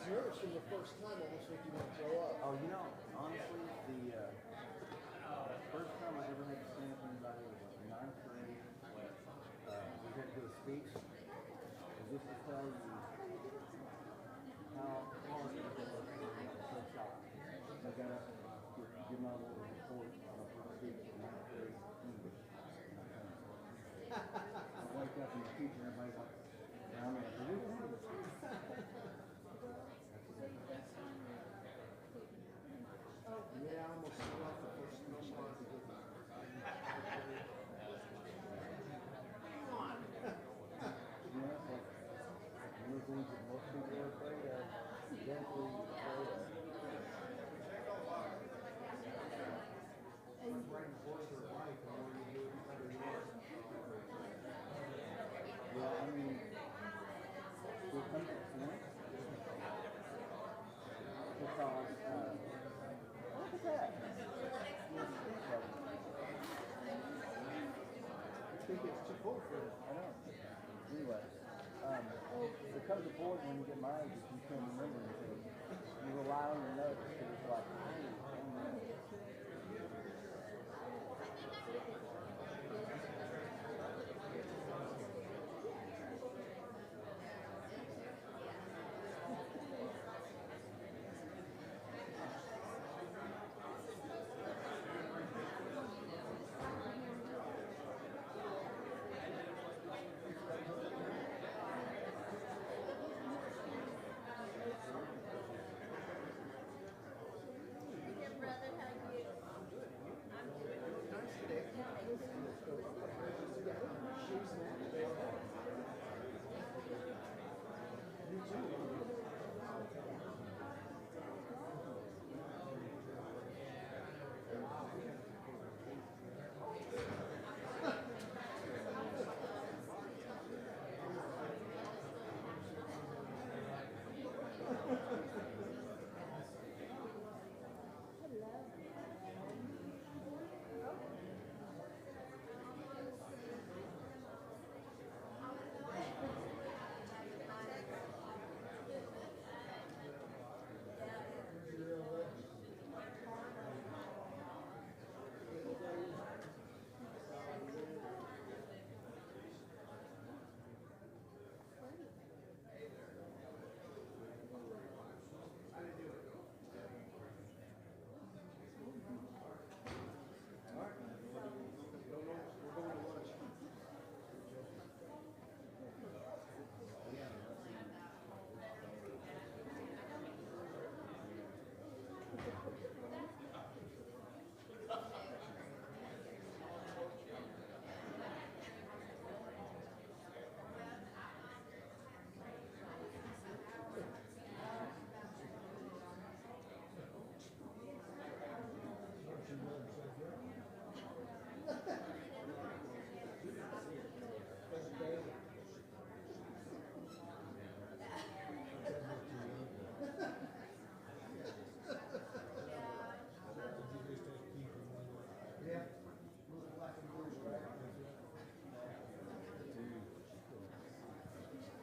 nervous from the first time, almost like you want to throw up. Oh, you know, honestly, the first time I ever had to stand up to anybody was like ninth grade. We had to do a speech. And just to tell you how hard it was so shocked. I got up to give my little report on a first speech in ninth grade English. I wake up in the teacher and everybody's like, I'm like, Yeah, I almost forgot the first speech I had to give. Come on. you know, it's like one of the things that most people are afraid of. Definitely afraid of. Riding a horse or a bike, the more you do it, the better you are. Yeah, I mean, we'll come to the point because, look at that. I think it's too cold for it. I know. Anyway, there comes a point when you get my age that you can't remember anything. You rely on your notes because it's like, hey, I remember.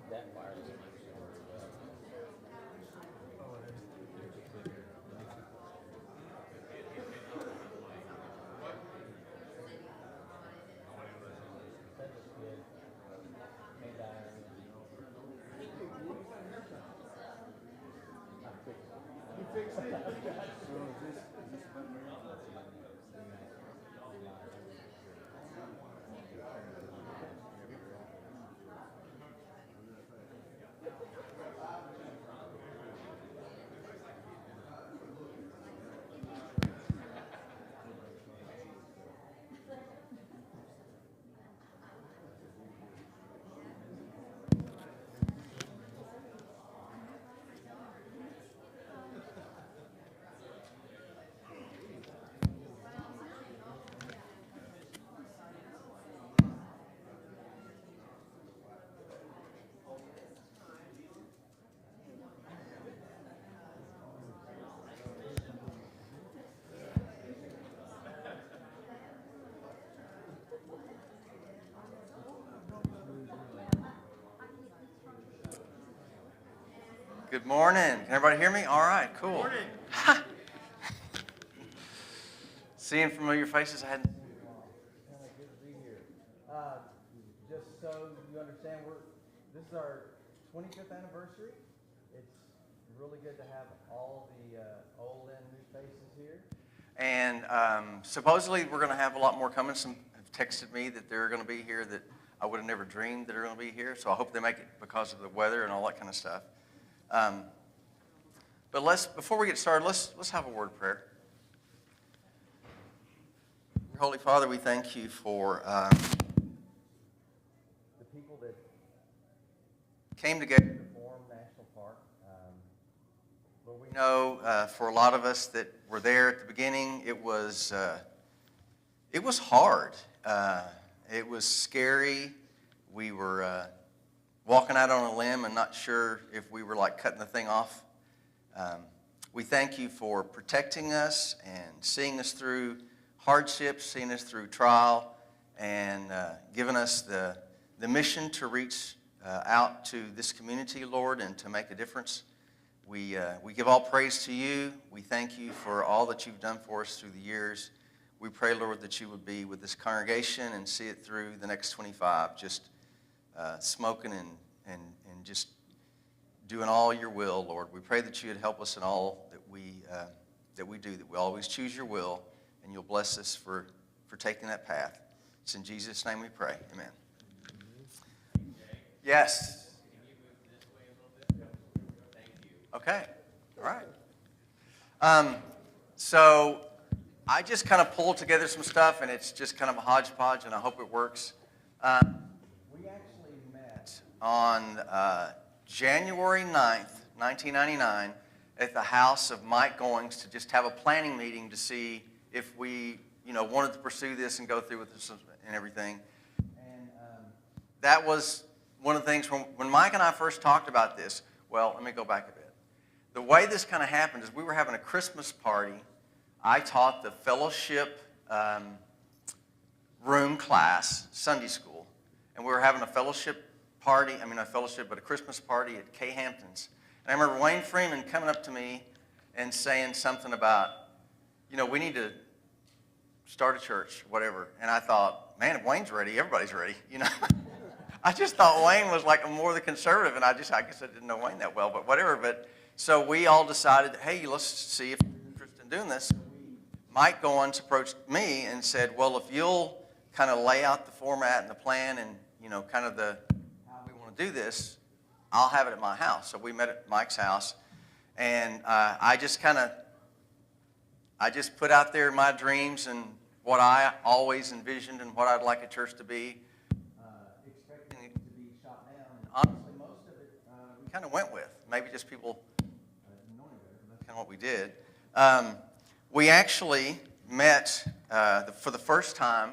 That wireless makes it work well. That was good. Hey, Diane. I fixed it. You fixed it? So is this button right? Good morning. Can everybody hear me? All right, cool. Morning. Seeing familiar faces I hadn't. Kind of good to be here. Just so you understand, this is our 25th anniversary. It's really good to have all the old and new faces here. And supposedly we're going to have a lot more coming. Some have texted me that they're going to be here that I would have never dreamed that are going to be here. So I hope they make it because of the weather and all that kind of stuff. But before we get started, let's have a word of prayer. Holy Father, we thank you for The people that came together. to form National Park. But We know for a lot of us that were there at the beginning, it was hard. It was scary. We were walking out on a limb and not sure if we were like cutting the thing off. We thank you for protecting us and seeing us through hardships, seeing us through trial, and giving us the mission to reach out to this community, Lord, and to make a difference. We give all praise to you. We thank you for all that you've done for us through the years. We pray, Lord, that you would be with this congregation and see it through the next 25, just smoking and just doing all your will, Lord. We pray that you would help us in all that we do, that we always choose your will, and you'll bless us for taking that path. It's in Jesus' name we pray. Amen. Yes. Can you move this way a little bit? Thank you. Okay. All right. So I just kind of pulled together some stuff, and it's just kind of a hodgepodge, and I hope it works. we actually met. On January 9th, 1999, at the house of Mike Goings to just have a planning meeting to see if we, wanted to pursue this and go through with this and everything. And That was one of the things when Mike and I first talked about this. Well, let me go back a bit. The way this kind of happened is we were having a Christmas party. I taught the fellowship room class, Sunday school, and we were having a fellowship party, but a Christmas party at Kay Hampton's. And I remember Wayne Freeman coming up to me and saying something about, we need to start a church, whatever. And I thought, man, if Wayne's ready, everybody's ready, I just thought Wayne was like more the conservative, and I guess I didn't know Wayne that well, but whatever. But so we all decided, hey, let's see if you're interested in doing this. Mike Goins approached me and said, well, if you'll kind of lay out the format and the plan and, kind of how we want to do this, I'll have it at my house. So we met at Mike's house, and I just put out there my dreams and what I always envisioned and what I'd like a church to be, expecting it to be shot down. And honestly, most of it we kind of went with. Maybe just people knowing better, but that's kind of what we did. We actually met for the first time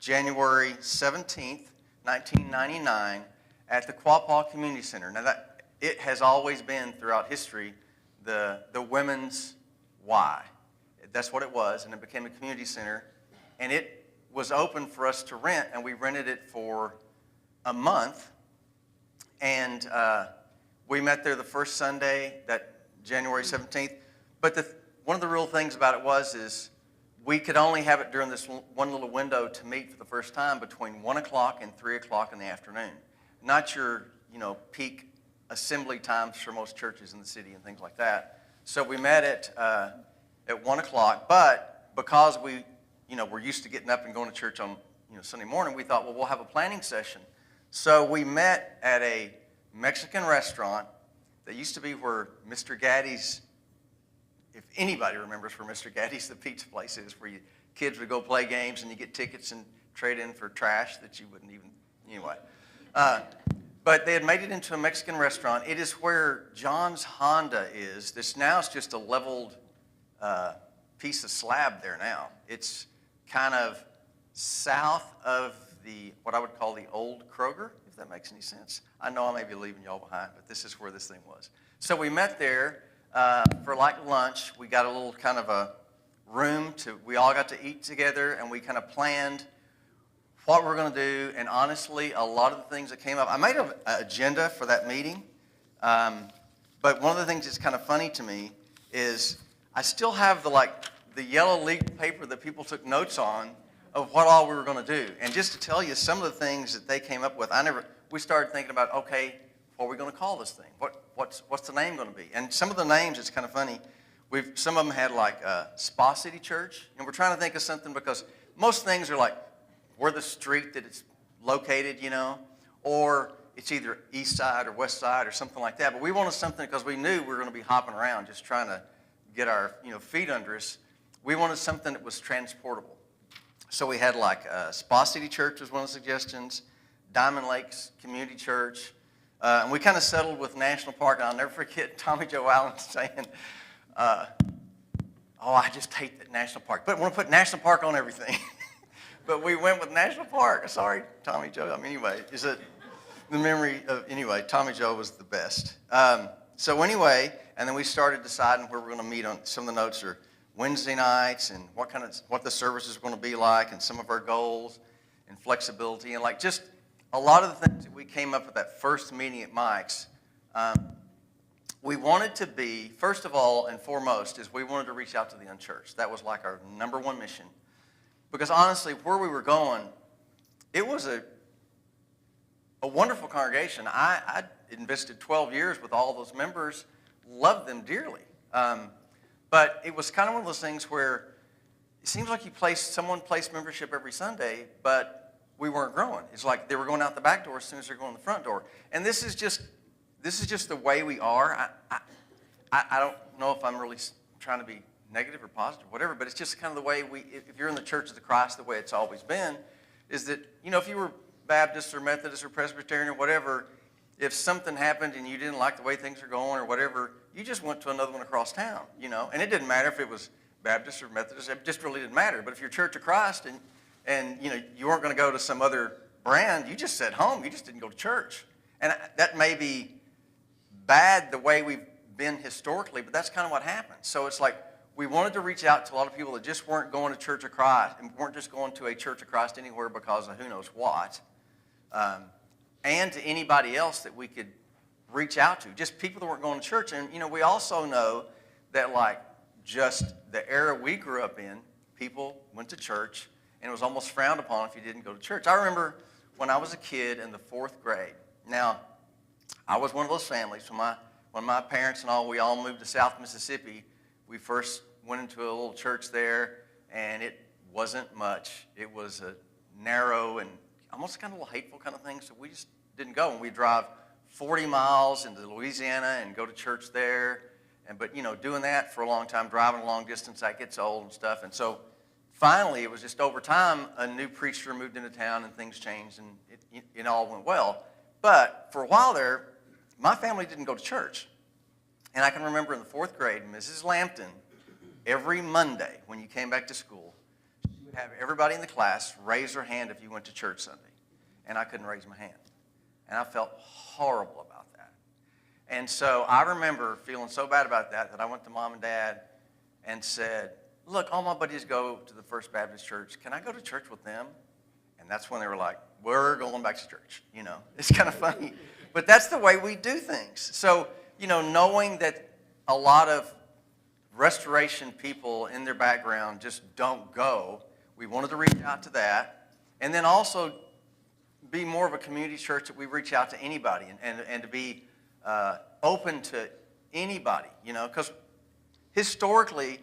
January 17th, 1999, at the Quapaw Community Center. Now, it has always been throughout history the Women's Y. That's what it was, and it became a community center. And it was open for us to rent, and we rented it for a month. And we met there the first Sunday, that January 17th. But one of the real things about it is we could only have it during this one little window to meet for the first time between 1 o'clock and 3 o'clock in the afternoon. Not your, peak assembly times for most churches in the city and things like that. So we met at 1 o'clock, but because we, we're used to getting up and going to church on, Sunday morning, we thought, well, we'll have a planning session. So we met at a Mexican restaurant that used to be where Mr. Gaddy's, if anybody remembers where Mr. Gaddy's, the pizza place is, where kids would go play games and you get tickets and trade in for trash that you wouldn't even, anyway. But they had made it into a Mexican restaurant. It is where John's Honda is. This now is just a leveled piece of slab there now. It's kind of south of what I would call the old Kroger, if that makes any sense. I know I may be leaving y'all behind, but this is where this thing was. So we met there for like lunch. We got a little kind of a room we all got to eat together, and we kind of planned what we're going to do. And honestly, a lot of the things that came up, I made an agenda for that meeting, But one of the things that's kind of funny to me is I still have the yellow legal paper that people took notes on of what all we were going to do. And just to tell you some of the things that they came up with, we started thinking about, okay, what are we going to call this thing? What's the name going to be? And some of the names, it's kind of funny. Some of them had like Spa City Church, and we're trying to think of something because most things are like where the street that it's located, or it's either east side or west side or something like that. But we wanted something because we knew we were going to be hopping around just trying to get our feet under us. We wanted something that was transportable. So we had like Spa City Church was one of the suggestions, Diamond Lakes Community Church, and we kind of settled with National Park. And I'll never forget Tommy Joe Allen saying, I just hate that National Park. But I want to put National Park on everything. But we went with National Park. Sorry, Tommy Joe. Anyway, is it the memory of, Tommy Joe was the best. So anyway, and then we started deciding where we're going to meet on. Some of the notes are Wednesday nights and what the service is going to be like and some of our goals and flexibility and like just a lot of the things that we came up with that first meeting at Mike's. We wanted to be, first of all and foremost, is we wanted to reach out to the unchurched. That was like our number one mission. Because honestly, where we were going, it was a wonderful congregation. I invested 12 years with all those members, loved them dearly. But it was kind of one of those things where it seems like someone placed membership every Sunday, but we weren't growing. It's like they were going out the back door as soon as they're going the front door. And this is just the way we are. I don't know if I'm really trying to be negative or positive, whatever, but it's just kind of the way if you're in the Church of the Christ, the way it's always been, is that, if you were Baptist or Methodist or Presbyterian or whatever, if something happened and you didn't like the way things are going or whatever, you just went to another one across town, and it didn't matter if it was Baptist or Methodist, it just really didn't matter. But if you're Church of Christ and you weren't going to go to some other brand, you just sat home, you just didn't go to church. And that may be bad the way we've been historically, but that's kind of what happened. So it's like we wanted to reach out to a lot of people that just weren't going to Church of Christ and weren't just going to a Church of Christ anywhere because of who knows what, and to anybody else that we could reach out to, just people that weren't going to church. And, we also know that like just the era we grew up in, people went to church and it was almost frowned upon if you didn't go to church. I remember when I was a kid in the 4th grade. Now, I was one of those families. When my parents and we all moved to South Mississippi, we first went into a little church there, and it wasn't much. It was a narrow and almost kind of a little hateful kind of thing, so we just didn't go. And we'd drive 40 miles into Louisiana and go to church there. But doing that for a long time, driving a long distance, that gets old and stuff. And so finally, it was just over time, a new preacher moved into town and things changed, and it all went well. But for a while there, my family didn't go to church. And I can remember in the 4th grade, Mrs. Lampton, every Monday when you came back to school, she would have everybody in the class raise their hand if you went to church Sunday. And I couldn't raise my hand. And I felt horrible about that. And so I remember feeling so bad about that I went to Mom and Dad and said, look, all my buddies go to the First Baptist Church. Can I go to church with them? And that's when they were like, we're going back to church. It's kind of funny. But that's the way we do things. So, knowing that a lot of restoration people in their background just don't go, we wanted to reach out to that. And then also be more of a community church that we reach out to anybody and to be open to anybody, because historically,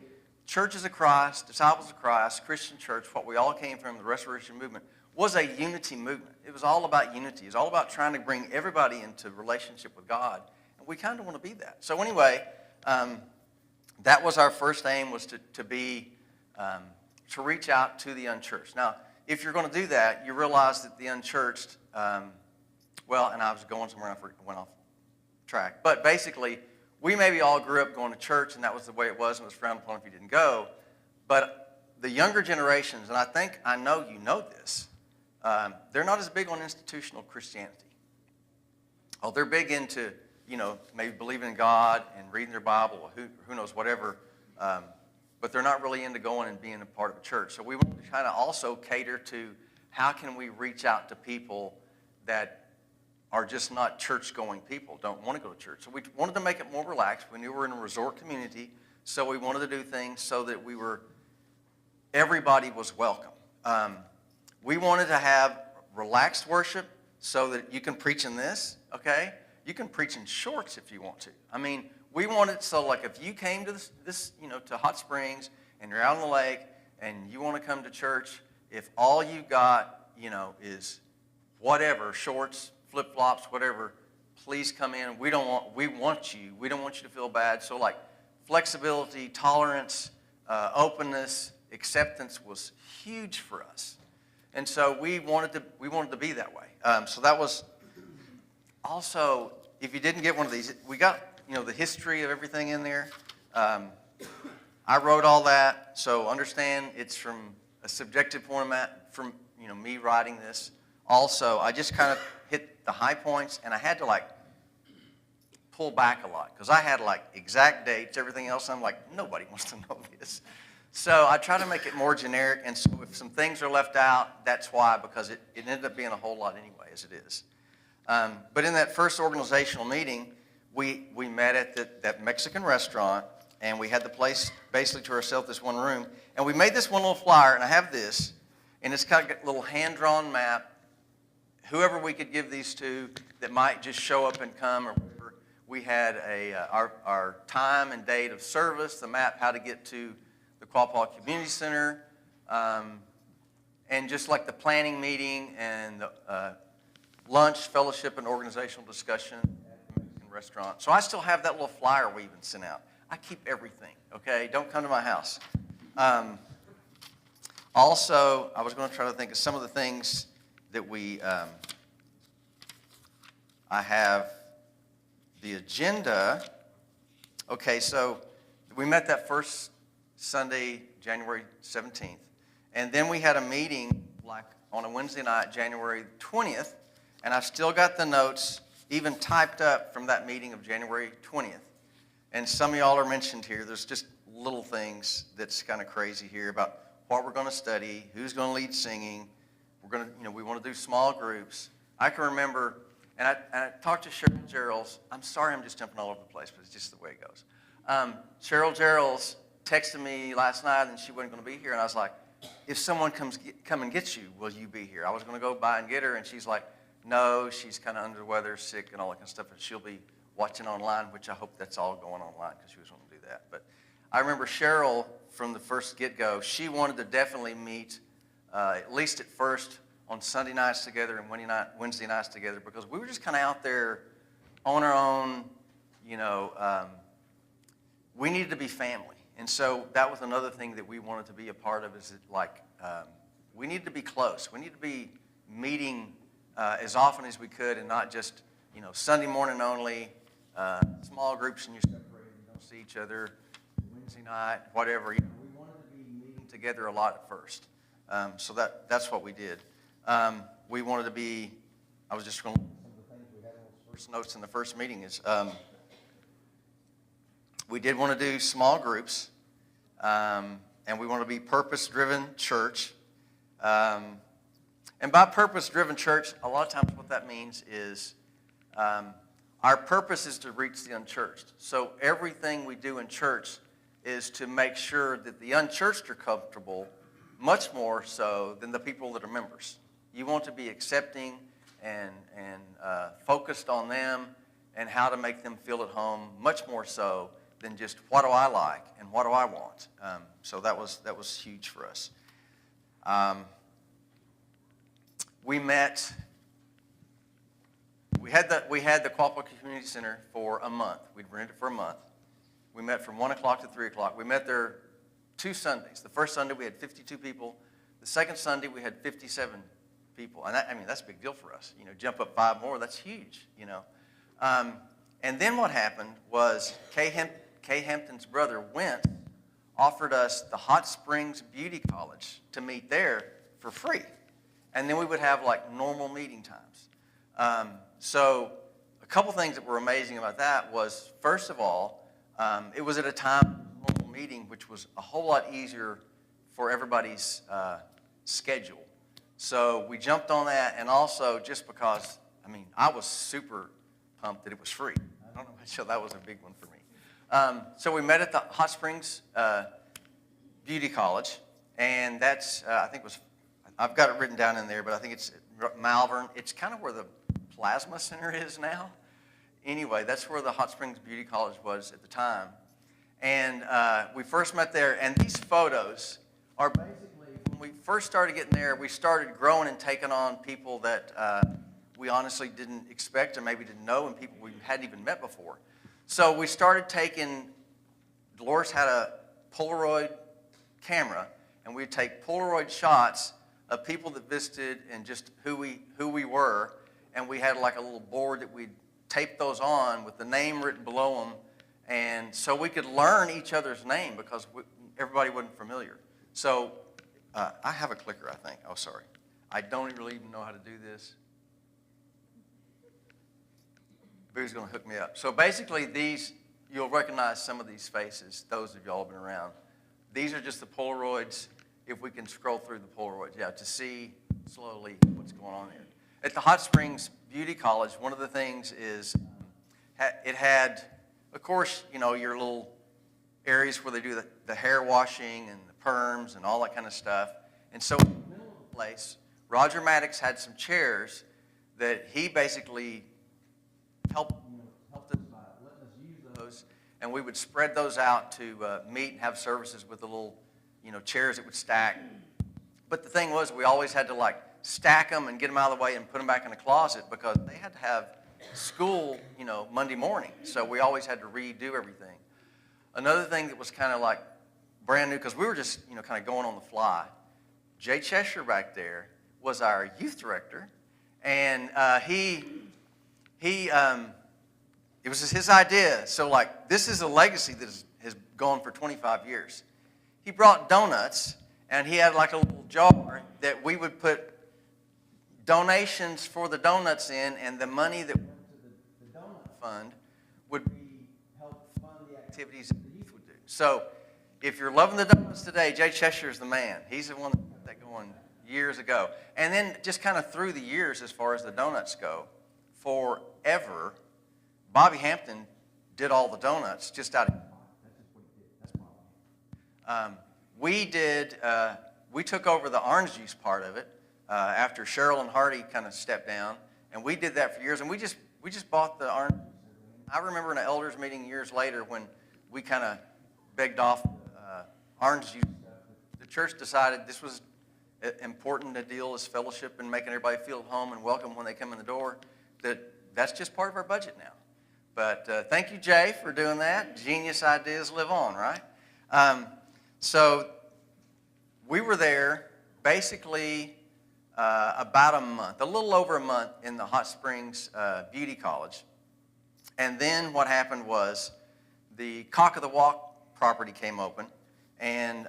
churches of Christ, disciples of Christ, Christian church, what we all came from, the Restoration Movement, was a unity movement. It was all about unity. It was all about trying to bring everybody into relationship with God. And we kind of want to be that. So anyway, that was our first aim, was to reach out to the unchurched. Now, if you're going to do that, you realize that the unchurched, and I was going somewhere and I went off track. But basically, we maybe all grew up going to church, and that was the way it was, and it was frowned upon if you didn't go. But the younger generations, and I know you know this, they're not as big on institutional Christianity. Oh, they're big into, maybe believing in God and reading their Bible, or who knows, whatever. But they're not really into going and being a part of a church. So we want to kind of also cater to how can we reach out to people that are just not church-going people, don't want to go to church. So we wanted to make it more relaxed. We knew we were in a resort community, so we wanted to do things so that everybody was welcome. We wanted to have relaxed worship so that you can preach in this, okay? You can preach in shorts if you want to. I mean, we wanted so like if you came to this to Hot Springs and you're out on the lake and you want to come to church, if all you got, is whatever, shorts, flip-flops, whatever, please come in. We want you. We don't want you to feel bad. So like flexibility, tolerance, openness, acceptance was huge for us. And so we wanted to be that way. So that was also, if you didn't get one of these, we got, the history of everything in there. I wrote all that, so understand it's from a subjective format from, me writing this. Also, I just kind of hit the high points, and I had to, pull back a lot, because I had, exact dates, everything else, and I'm like, nobody wants to know this. So I try to make it more generic, and so if some things are left out, that's why, because it ended up being a whole lot anyway, as it is. But in that first organizational meeting, we met at that Mexican restaurant, and we had the place basically to ourselves, this one room, and we made this one little flyer, and I have this, and it's kind of got a little hand-drawn map. Whoever we could give these to that might just show up and come, or whatever. We had our time and date of service, the map, how to get to the Quapaw Community Center, and just like the planning meeting and the lunch, fellowship, and organizational discussion at the Mexican restaurant. So I still have that little flyer we even sent out. I keep everything, okay? Don't come to my house. Also, I was going to try to think of some of the things that I have the agenda. Okay, so we met that first Sunday, January 17th. And then we had a meeting on a Wednesday night, January 20th. And I've still got the notes even typed up from that meeting of January 20th. And some of y'all are mentioned here. There's just little things that's kind of crazy here about what we're going to study, who's going to lead singing. We're going to, we want to do small groups. I can remember, and I talked to Cheryl Gerald's. I'm sorry I'm just jumping all over the place, but it's just the way it goes. Cheryl Gerald's texted me last night, and she wasn't going to be here. And I was like, if someone come and gets you, will you be here? I was going to go by and get her, and she's like, no, she's kind of under the weather, sick, and all that kind of stuff, and she'll be watching online, which I hope that's all going online because she was going to do that. But I remember Cheryl from the first get-go, she wanted to definitely meet, at least at first, on Sunday nights together and Wednesday nights together, because we were just kind of out there on our own, we needed to be family. And so that was another thing that we wanted to be a part of, is that we needed to be close. We needed to be meeting as often as we could, and not just, Sunday morning only, small groups and you're separated, you don't see each other, Wednesday night, whatever. We wanted to be meeting together a lot at first. So that's what we did. We wanted to be, I was just going to, some of the things we had in those first notes in the first meeting is, we did want to do small groups, and we want to be purpose-driven church. And by purpose-driven church, a lot of times what that means is our purpose is to reach the unchurched. So everything we do in church is to make sure that the unchurched are comfortable, much more so than the people that are members. You want to be accepting and focused on them and how to make them feel at home, much more so than just what do I like and what do I want. So that was huge for us. We had the Quapaw Community Center for a month. We'd rented it for a month. We met from 1 o'clock to 3 o'clock. We met there 2 Sundays. The first Sunday we had 52 people. The second Sunday we had 57 people. And that's a big deal for us. Jump up 5 more, that's huge, And then what happened was Kay Hampton's brother, Went, offered us the Hot Springs Beauty College to meet there for free. And then we would have normal meeting times. So a couple things that were amazing about that was, first of all, it was at a time of normal meeting, which was a whole lot easier for everybody's schedule. So we jumped on that, and also just because I mean, I was super pumped that it was free. I don't know, so that was a big one for me. So we met at the Hot Springs Beauty College, and that's, I think I've got it written down in there, but I think it's Malvern. It's kind of where the Plasma Center is now. Anyway, that's where the Hot Springs Beauty College was at the time. And we first met there, and these photos are basically, when we first started getting there, we started growing and taking on people that we honestly didn't expect or maybe didn't know, and people we hadn't even met before. So we started taking, Dolores had a Polaroid camera, and we'd take Polaroid shots of people that visited and just who we were, and we had like a little board that we'd tape those on with the name written below them, and so we could learn each other's name because everybody wasn't familiar. So I have a clicker, I think. Oh, sorry. I don't really even know how to do this. Boo's going to hook me up. So basically these, you'll recognize some of these faces, those of y'all have been around. These are just the Polaroids, if we can scroll through the Polaroids, yeah, to see slowly what's going on there. At the Hot Springs Beauty College, one of the things is it had, of course, you know, your little areas where they do the hair washing and the perms and all that kind of stuff. And so in the middle of the place, Roger Maddox had some chairs that he basically helped us by letting us use those, and we would spread those out to meet and have services with the little, you know, chairs that would stack. But the thing was, we always had to like stack them and get them out of the way and put them back in the closet because they had to have school, you know, Monday morning. So we always had to redo everything. Another thing that was kind of like brand new, because we were just, you know, kind of going on the fly. Jay Cheshire back there was our youth director, and it was his idea. So like, this is a legacy that has gone for 25 years. He brought donuts, and he had like a little jar that we would put donations for the donuts in, and the money that went to the donut fund would help fund the activities that the youth would do. So if you're loving the donuts today, Jay Cheshire is the man. He's the one that got that going years ago. And then just kind of through the years, as far as the donuts go, forever, Bobby Hampton did all the donuts just out of that's just what he did. That's Bobby. We took over the orange juice part of it after Cheryl and Hardy kind of stepped down, and we did that for years. And we just bought the orange juice. I remember in an elders meeting years later when we kind of begged off orange juice. The church decided this was important a deal as fellowship and making everybody feel at home and welcome when they come in the door. That's just part of our budget now. But thank you, Jay, for doing that. Genius ideas live on, right? So we were there basically about a month, a little over a month in the Hot Springs Beauty College. And then what happened was the Cock of the Walk property came open, and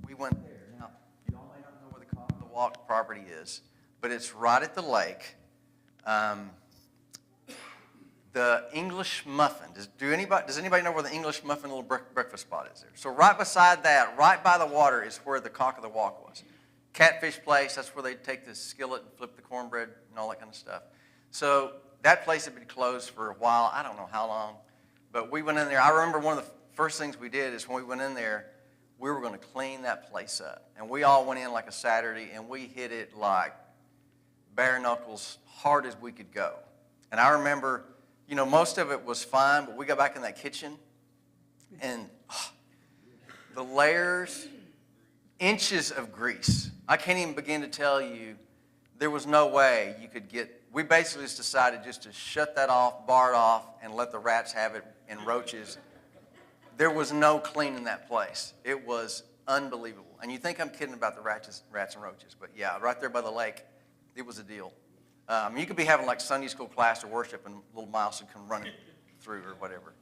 we went there. Now, you all may not know where the Cock of the Walk property is, but it's right at the lake. The English Muffin. Does anybody know where the English Muffin little breakfast spot is there? So right beside that, right by the water, is where the Cock of the Walk was. Catfish place, that's where they'd take the skillet and flip the cornbread and all that kind of stuff. So that place had been closed for a while. I don't know how long. But we went in there. I remember one of the first things we did is when we went in there, we were going to clean that place up. And we all went in like a Saturday, and we hit it like bare knuckles, hard as we could go. And I remember, you know, most of it was fine, but we got back in that kitchen, and the layers, inches of grease. I can't even begin to tell you, there was no way you could get, we basically just decided just to shut that off, bar it off, and let the rats have it and roaches. There was no cleaning that place. It was unbelievable. And you think I'm kidding about the rats and roaches, but yeah, right there by the lake, it was a deal. You could be having like Sunday school class or worship, and little mouse would come running through or whatever.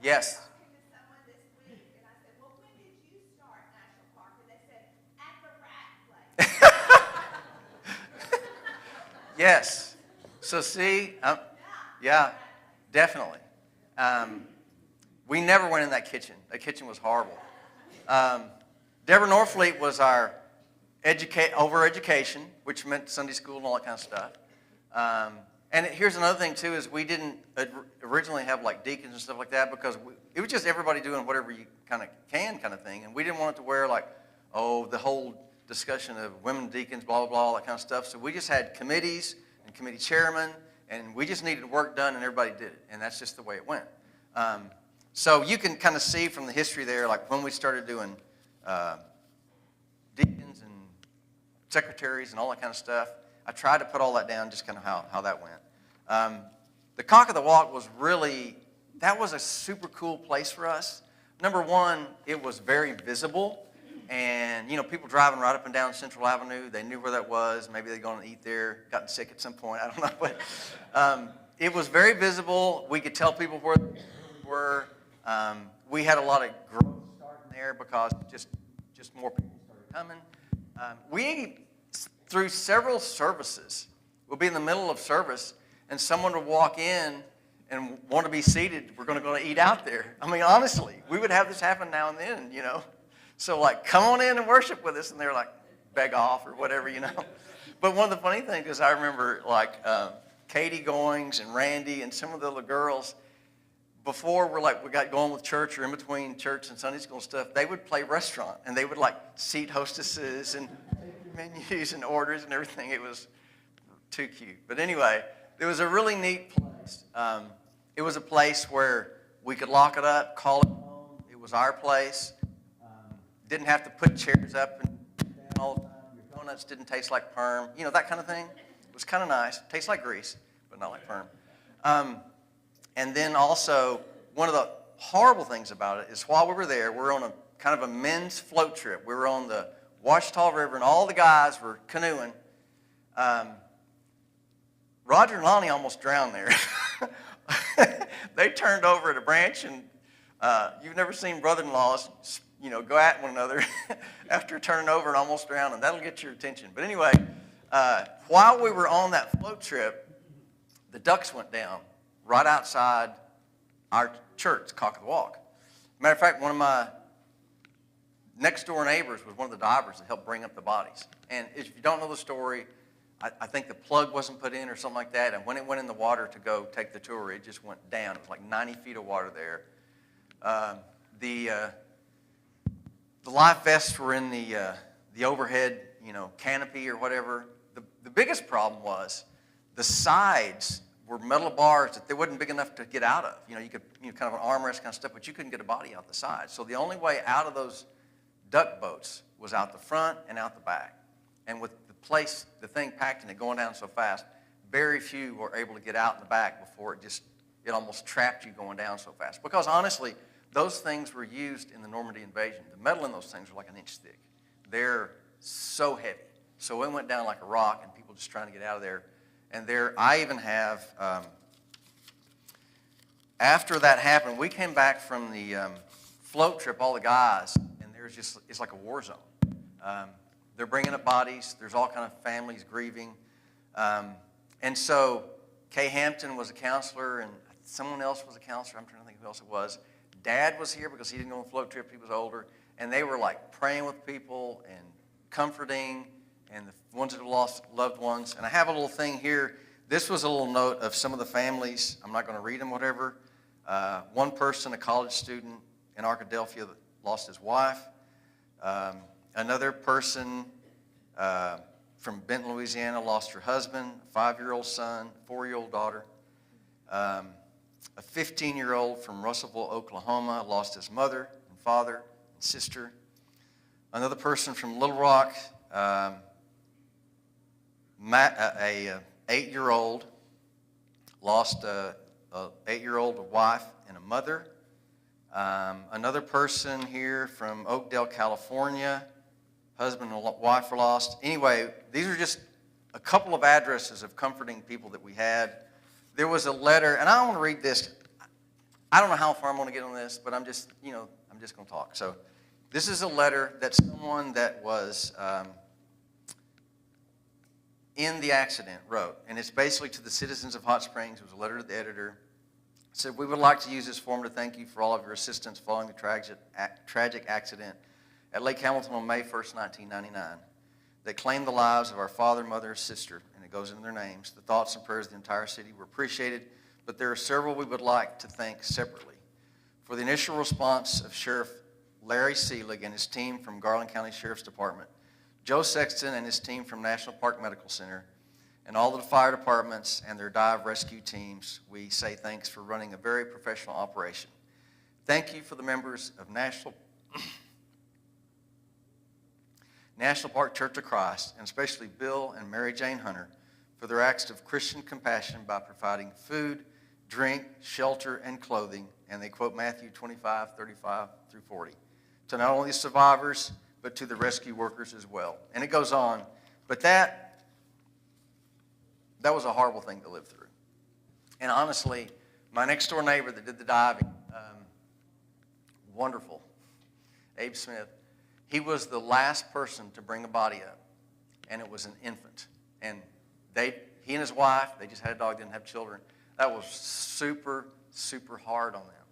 Yes. Someone this week, and I said, "Well, when did you start National Park?" And they said, "At the rat place." Yes. So see, yeah, definitely. We never went in that kitchen. That kitchen was horrible. Deborah Norfleet was our over education, which meant Sunday school and all that kind of stuff. Here's another thing too, is we didn't originally have like deacons and stuff like that, because it was just everybody doing whatever you kind of thing. And we didn't want it to wear like, oh, the whole discussion of women deacons, blah, blah, blah, all that kind of stuff. So we just had committees and committee chairmen, and we just needed work done, and everybody did it. And that's just the way it went. So you can kind of see from the history there, like when we started doing deacons and secretaries and all that kind of stuff. I tried to put all that down, just kind of how that went. The Cock of the Walk was that was a super cool place for us. Number one, it was very visible. And, people driving right up and down Central Avenue, they knew where that was. Maybe they'd gone to eat there, gotten sick at some point, I don't know. But it was very visible. We could tell people where we were. We had a lot of growth starting there because just more people started coming. We, through several services, we'll be in the middle of service, and someone would walk in and want to be seated. We're going to go eat out there. I mean, honestly, we would have this happen now and then, So, come on in and worship with us. And they're like, beg off or whatever, But one of the funny things is I remember, Katie Goings and Randy and some of the little girls, before we got going with church or in between church and Sunday school stuff, they would play restaurant. And they would, seat hostesses and menus and orders and everything. It was too cute. But anyway, it was a really neat place. It was a place where we could lock it up, call it home. It was our place. Didn't have to put chairs up and down all the time. Your donuts didn't taste like perm. That kind of thing. It was kind of nice. Tastes like grease, but not like perm. And then also, one of the horrible things about it is while we were there, we were on a kind of a men's float trip. We were on the Ouachita River, and all the guys were canoeing. Roger and Lonnie almost drowned there. They turned over at a branch, and you've never seen brother-in-laws go at one another after turning over and almost drowning. That'll get your attention. But anyway, while we were on that float trip, the ducks went down right outside our church, Cock of the Walk. Matter of fact, one of my next door neighbors was one of the divers that helped bring up the bodies. And if you don't know the story, I think the plug wasn't put in or something like that. And when it went in the water to go take the tour, it just went down. It was like 90 feet of water there. The life vests were in the overhead, canopy or whatever. The biggest problem was the sides were metal bars that they wasn't big enough to get out of. You could kind of an armrest kind of stuff, but you couldn't get a body out the side. So the only way out of those duck boats was out the front and out the back. And with the thing packed and it going down so fast, very few were able to get out in the back before it almost trapped you going down so fast. Because honestly, those things were used in the Normandy invasion. The metal in those things were like an inch thick. They're so heavy. So it went down like a rock, and people just trying to get out of there. And I even have, after that happened, we came back from the float trip, all the guys, and it's like a war zone. They're bringing up bodies. There's all kind of families grieving. And so Kay Hampton was a counselor, and someone else was a counselor. I'm trying to think who else it was. Dad was here because he didn't go on the float trip. He was older. And they were praying with people and comforting and the ones that have lost loved ones. And I have a little thing here. This was a little note of some of the families. I'm not going to read them, whatever. One person, a college student in Arkadelphia, that lost his wife. Another person from Benton, Louisiana, lost her husband, a 5-year-old son, a 4-year-old daughter. A 15-year-old from Russellville, Oklahoma, lost his mother and father and sister. Another person from Little Rock, a 8-year-old, lost a 8-year-old wife and a mother. Another person here from Oakdale, California, husband and wife were lost. Anyway, these are just a couple of addresses of comforting people that we had. There was a letter, and I want to read this. I don't know how far I'm going to get on this, but I'm just going to talk. So this is a letter that someone that was in the accident wrote, and it's basically to the citizens of Hot Springs. It was a letter to the editor. It said, "We would like to use this forum to thank you for all of your assistance following the tragic accident at Lake Hamilton on May 1st, 1999, that claimed the lives of our father, mother, sister, and it goes in their names. The thoughts and prayers of the entire city were appreciated, but there are several we would like to thank separately. For the initial response of Sheriff Larry Seelig and his team from Garland County Sheriff's Department, Joe Sexton and his team from National Park Medical Center, and all the fire departments and their dive rescue teams, we say thanks for running a very professional operation. Thank you for the members of National Park Church of Christ, and especially Bill and Mary Jane Hunter, for their acts of Christian compassion by providing food, drink, shelter, and clothing, and they quote Matthew 25:35-40, to not only survivors, but to the rescue workers as well. And it goes on, but that was a horrible thing to live through. And honestly, my next door neighbor that did the diving, wonderful, Abe Smith, he was the last person to bring a body up, and it was an infant. And he and his wife, they just had a dog, didn't have children. That was super, super hard on them.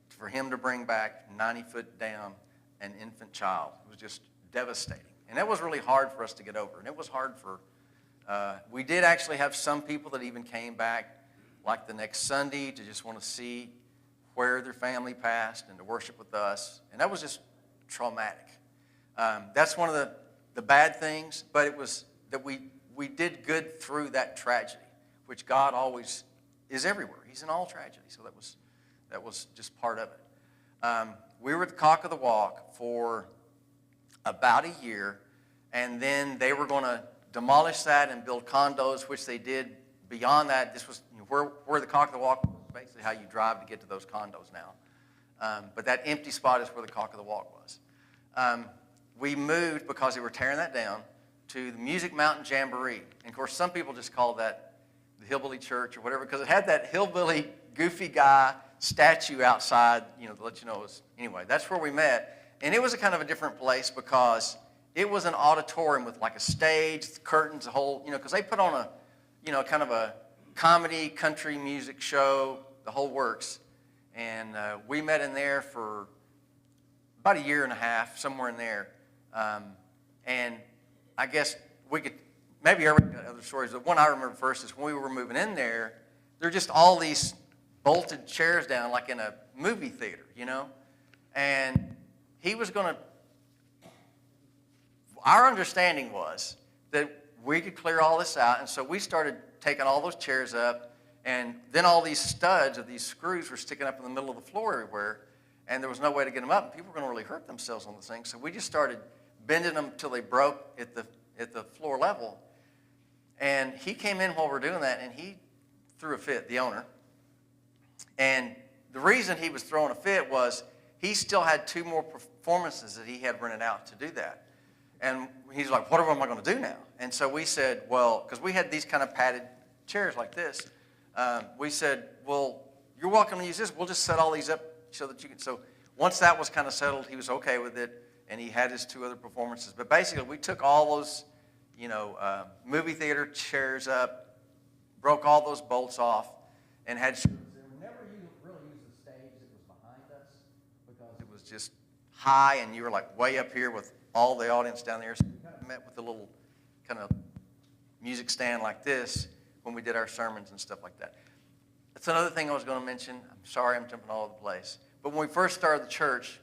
For him to bring back 90 foot down an infant child, it was just devastating. And that was really hard for us to get over. And it was hard for, we did actually have some people that even came back like the next Sunday to just want to see where their family passed and to worship with us. And that was just traumatic. That's one of the bad things, but it was that we did good through that tragedy, which God always is everywhere. He's in all tragedy, so that was just part of it. We were at the Cock of the Walk for about a year, and then they were going to demolish that and build condos, which they did. Beyond that, this was where the Cock of the Walk was basically how you drive to get to those condos now. But that empty spot is where the Cock of the Walk was. We moved, because they were tearing that down, to the Music Mountain Jamboree. And of course, some people just call that the Hillbilly Church or whatever, because it had that hillbilly, goofy guy statue outside, to let you know it was, anyway, that's where we met. And it was a kind of a different place because it was an auditorium with like a stage, curtains, a whole, because they put on a, kind of a comedy, country music show, the whole works. And we met in there for about a year and a half, somewhere in there. And I guess we could, maybe everybody got other stories, but one I remember first is when we were moving in there, there were just all these bolted chairs down like in a movie theater, And he was going to, our understanding was that we could clear all this out, and so we started taking all those chairs up, and then all these studs of these screws were sticking up in the middle of the floor everywhere, and there was no way to get them up, and people were going to really hurt themselves on the thing, so we just started bending them until they broke at the floor level. And he came in while we were doing that, and he threw a fit, the owner. And the reason he was throwing a fit was he still had 2 more performances that he had rented out to do that. And he's like, what am I going to do now? And so we said, well, because we had these kind of padded chairs like this, we said, well, you're welcome to use this. We'll just set all these up so that you can. So once that was kind of settled, he was okay with it, and he had his 2 other performances. But basically, we took all those, movie theater chairs up, broke all those bolts off, and had. We never really used the stage that was behind us because it was just high, and you were like way up here with all the audience down there. So we kind of met with a little kind of music stand like this when we did our sermons and stuff like that. That's another thing I was going to mention. I'm sorry I'm jumping all over the place. But when we first started the church,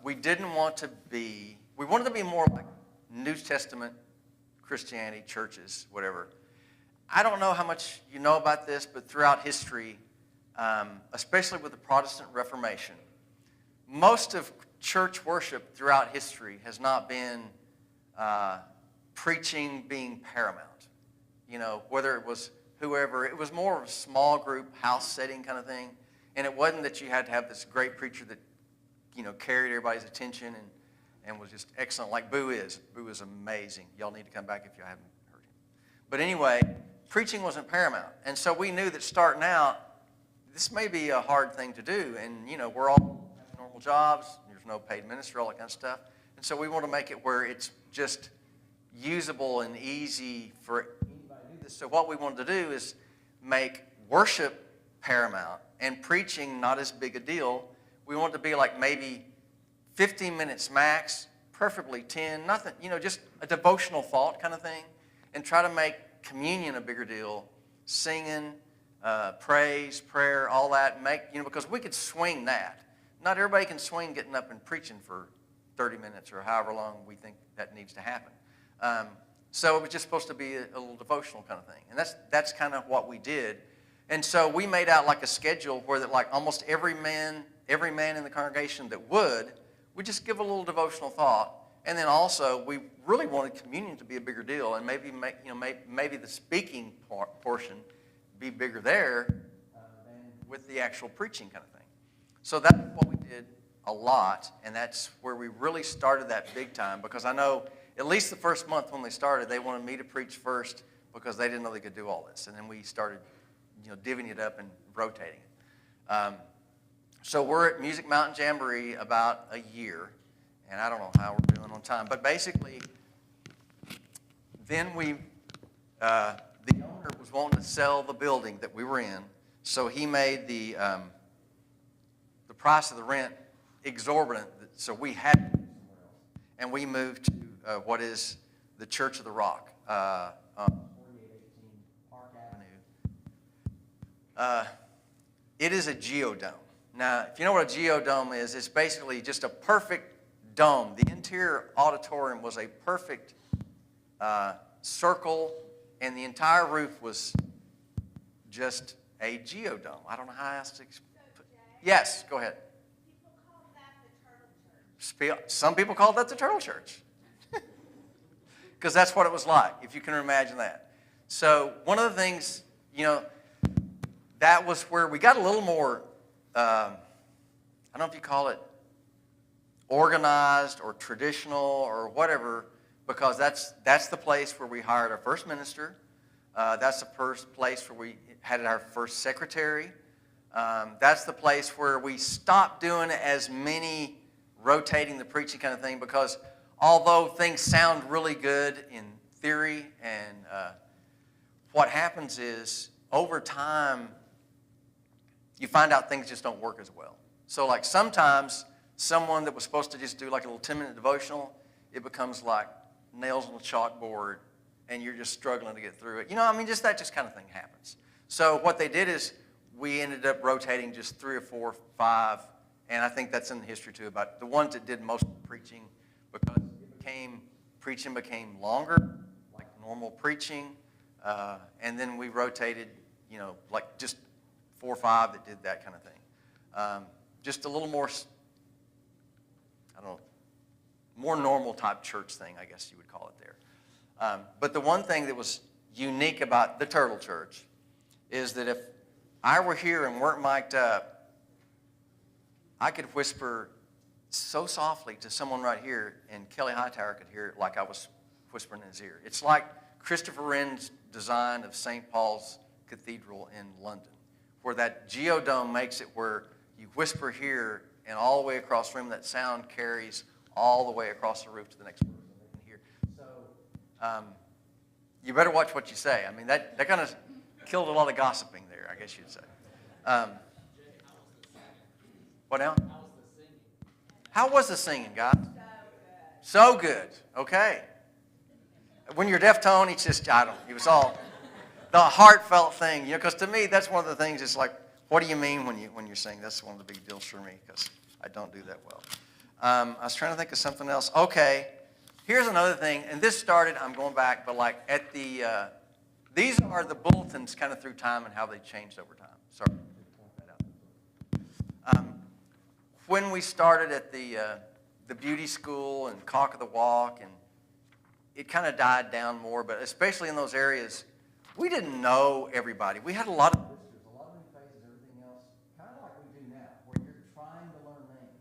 we wanted to be more like New Testament Christianity churches, whatever. I don't know how much you know about this, but throughout history, especially with the Protestant Reformation, most of church worship throughout history has not been preaching being paramount. Whether it was whoever, it was more of a small group, house setting kind of thing. And it wasn't that you had to have this great preacher that, carried everybody's attention and was just excellent, like Boo is. Boo is amazing. Y'all need to come back if you haven't heard him. But anyway, preaching wasn't paramount. And so we knew that starting out, this may be a hard thing to do. And, we're all have normal jobs. There's no paid ministry, all that kind of stuff. And so we want to make it where it's just usable and easy for anybody to do this. So what we wanted to do is make worship paramount and preaching not as big a deal. We want it to be like maybe 15 minutes max, preferably 10, nothing, just a devotional thought kind of thing, and try to make communion a bigger deal, singing, praise, prayer, all that, because we could swing that. Not everybody can swing getting up and preaching for 30 minutes or however long we think that needs to happen. So it was just supposed to be a little devotional kind of thing. And that's kind of what we did. And so we made out like a schedule where that like almost every man in the congregation that would just give a little devotional thought. And then also we really wanted communion to be a bigger deal, and maybe the speaking portion be bigger there than with the actual preaching kind of thing. So that's what we did a lot, and that's where we really started that big time, because I know at least the first month when they started, they wanted me to preach first because they didn't know they could do all this. And then we started, divvying it up and rotating it. So we're at Music Mountain Jamboree about a year, and I don't know how we're doing on time, but basically, then the owner was wanting to sell the building that we were in, so he made the price of the rent exorbitant, so we had to move somewhere else. And we moved to what is the Church of the Rock, 4818 Park Avenue. It is a geodome. Now, if you know what a geodome is, it's basically just a perfect dome. The interior auditorium was a perfect circle, and the entire roof was just a geodome. I don't know how else to explain. Yes, go ahead. People call that the Turtle Church. Some people call that the Turtle Church. Because that's what it was like, if you can imagine that. So one of the things, that was where we got a little more, I don't know if you call it organized or traditional or whatever, because that's the place where we hired our first minister. That's the first place where we had our first secretary. That's the place where we stopped doing as many rotating the preaching kind of thing, because although things sound really good in theory, and what happens is over time you find out things just don't work as well. So like sometimes someone that was supposed to just do like a little 10-minute devotional, it becomes like nails on a chalkboard and you're just struggling to get through it. That just kind of thing happens. So what they did is we ended up rotating just 3 or 4 or 5, and I think that's in the history too, about the ones that did most of the preaching, because preaching became longer, like normal preaching, and then we rotated, like just 4 or 5 that did that kind of thing. Just a little more, more normal type church thing, I guess you would call it there. But the one thing that was unique about the Turtle Church is that if I were here and weren't mic'd up, I could whisper so softly to someone right here, and Kelly Hightower could hear it like I was whispering in his ear. It's like Christopher Wren's design of St. Paul's Cathedral in London, where that geodome makes it where you whisper here, and all the way across the room, that sound carries all the way across the roof to the next person they can hear. So you better watch what you say. That kind of killed a lot of gossiping there, I guess you'd say. What now? How was the singing, guys? So good. Okay. When you're deaf tone, it's just, it was all the heartfelt thing, because to me, that's one of the things. It's like, what do you mean when you sing? That's one of the big deals for me, because I don't do that well. I was trying to think of something else. Okay. Here's another thing, and this started, I'm going back, but like at the, these are the bulletins kind of through time and how they changed over time. Sorry. When we started at the beauty school and Cock of the Walk, and it kind of died down more, but especially in those areas, we didn't know everybody. We had a lot of visitors, a lot of new faces, everything else, kind of like we do now, where you're trying to learn names.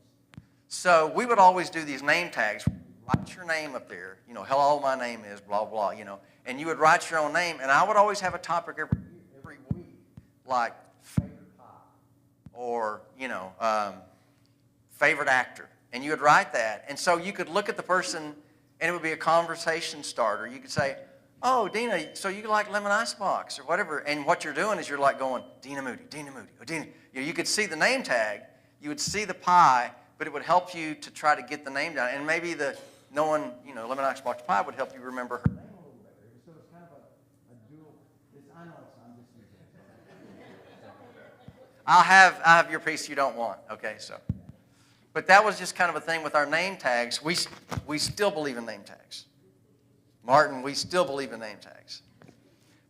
So we would always do these name tags. Write your name up there. Hello, my name is blah, blah, and you would write your own name, and I would always have a topic every week, like favorite pop, or, favorite actor, and you would write that. And so you could look at the person, and it would be a conversation starter. You could say, oh, Dina, so you like lemon icebox or whatever. And what you're doing is you're like going, Dina Moody, oh, Dina. You could see the name tag, you would see the pie, but it would help you to try to get the name down. And maybe lemon icebox pie would help you remember her name a little better. So it's kind of a dual I'll have your piece you don't want. Okay, so. But that was just kind of a thing with our name tags. We still believe in name tags. Martin, we still believe in name tags.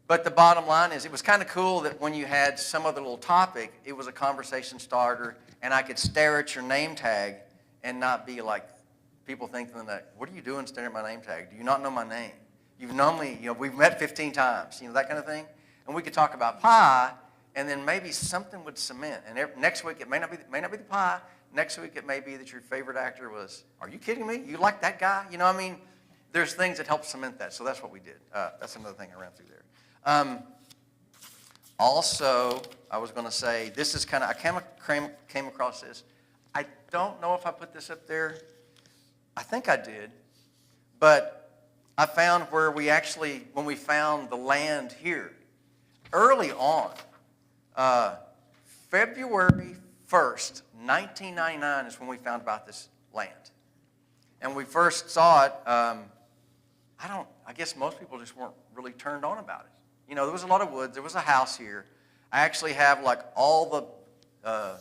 But the bottom line is it was kind of cool that when you had some other little topic, it was a conversation starter, and I could stare at your name tag and not be like people thinking that, what are you doing staring at my name tag? Do you not know my name? You've known me, we've met 15 times, that kind of thing. And we could talk about pie, and then maybe something would cement. And next week, it may not be the pie. Next week, it may be that your favorite actor was, are you kidding me? You like that guy? There's things that help cement that. So that's what we did. That's another thing I ran through there. Also, I was going to say, this is I came across this. I don't know if I put this up there. I think I did. But I found where when we found the land here, early on, February 1st, 1999 is when we found about this land. And we first saw it, I guess most people just weren't really turned on about it. There was a lot of woods. There was a house here. I actually have all the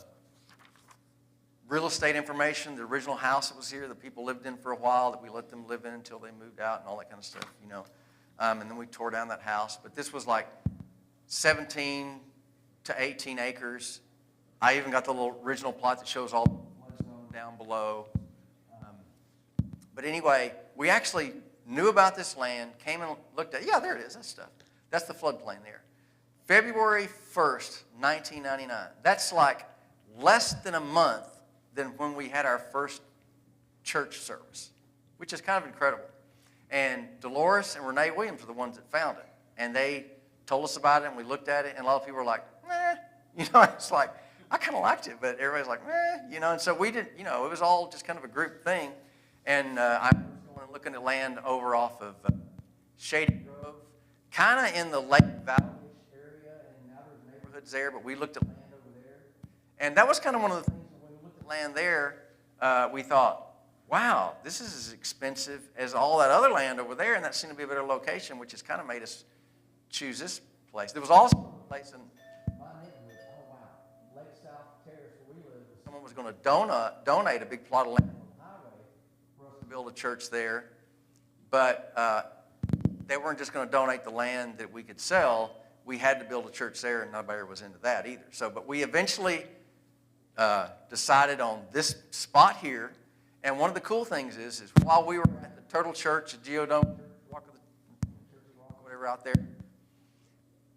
real estate information, the original house that was here that people lived in for a while, that we let them live in until they moved out and all that kind of stuff, And then we tore down that house. But this was 17 to 18 acres. I even got the little original plot that shows all the flood zone down below. But anyway, we actually knew about this land, came and looked at it. Yeah, there it is, that stuff. That's the floodplain there. February 1st, 1999. That's less than a month than when we had our first church service, which is kind of incredible. And Dolores and Renee Williams are the ones that found it. And they told us about it, and we looked at it, and a lot of people were like, it's I kind of liked it, but everybody's like, and so we did, it was all just kind of a group thing. And I was looking at land over off of Shady Grove, kind of in the Lake Valley area, and now there's neighborhoods there, but we looked at land over there. And that was kind of one of the things, when we looked at land there, we thought, wow, this is as expensive as all that other land over there, and that seemed to be a better location, which has kind of made us choose this place. There was also a place in my neighborhood, Lake South Terrace, where we live. Someone was going to donate a big plot of land on the highway for us to build a church there, but they weren't just going to donate the land that we could sell. We had to build a church there, and nobody was into that either. But we eventually decided on this spot here. And one of the cool things is while we were at the Turtle Church, the Geodome, whatever out there,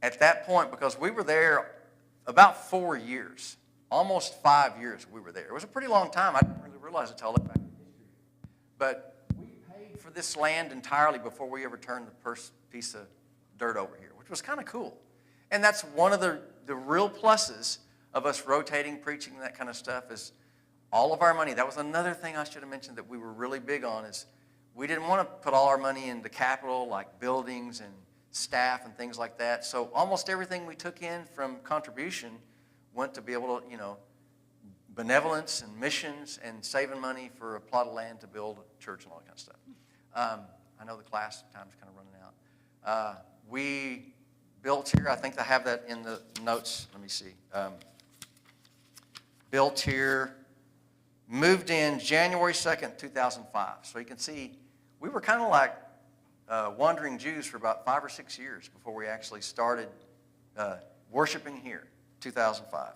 at that point, because we were there about 4 years, almost 5 years we were there. It was a pretty long time. I didn't really realize it until I looked back in history. But we paid for this land entirely before we ever turned the first piece of dirt over here, which was kind of cool. And that's one of the real pluses of us rotating, preaching, and that kind of stuff is all of our money. That was another thing I should have mentioned that we were really big on is we didn't want to put all our money into capital like buildings and staff and things like that. So almost everything we took in from contribution went to be able to, benevolence and missions and saving money for a plot of land to build a church and all that kind of stuff. I know the class time's kind of running out. We built here, I think I have that in the notes. Let me see. Built here, moved in January 2nd, 2005. So you can see we were kind of like wandering Jews for about 5 or 6 years before we actually started worshiping here, 2005.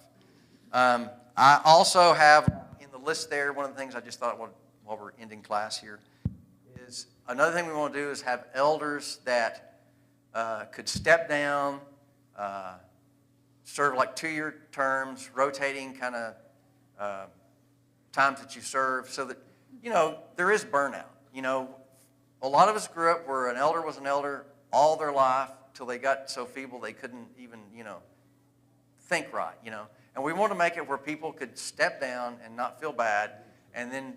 I also have in the list there, one of the things I just thought while we're ending class here, is another thing we want to do is have elders that could step down, serve like 2-year terms, rotating kind of times that you serve, so that, there is burnout. A lot of us grew up where an elder was an elder all their life till they got so feeble they couldn't even, think right, And we want to make it where people could step down and not feel bad, and then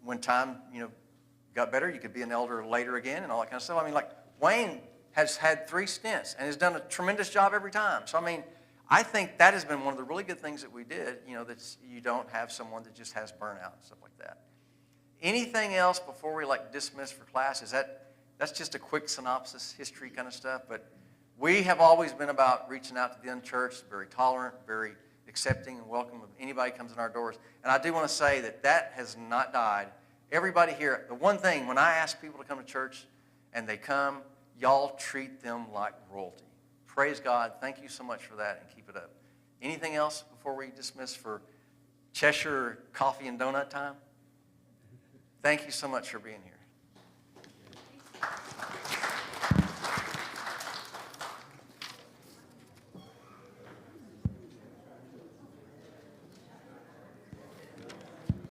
when time, got better, you could be an elder later again and all that kind of stuff. Wayne has had 3 stints and has done a tremendous job every time. So, I think that has been one of the really good things that we did, that you don't have someone that just has burnout and stuff like that. Anything else before we dismiss for class? That's just a quick synopsis, history kind of stuff, but we have always been about reaching out to the unchurched, very tolerant, very accepting and welcome of anybody who comes in our doors. And I do want to say that that has not died. Everybody here, the one thing, when I ask people to come to church and they come, y'all treat them like royalty. Praise God. Thank you so much for that, and keep it up. Anything else before we dismiss for Cheshire coffee and donut time? Thank you so much for being here.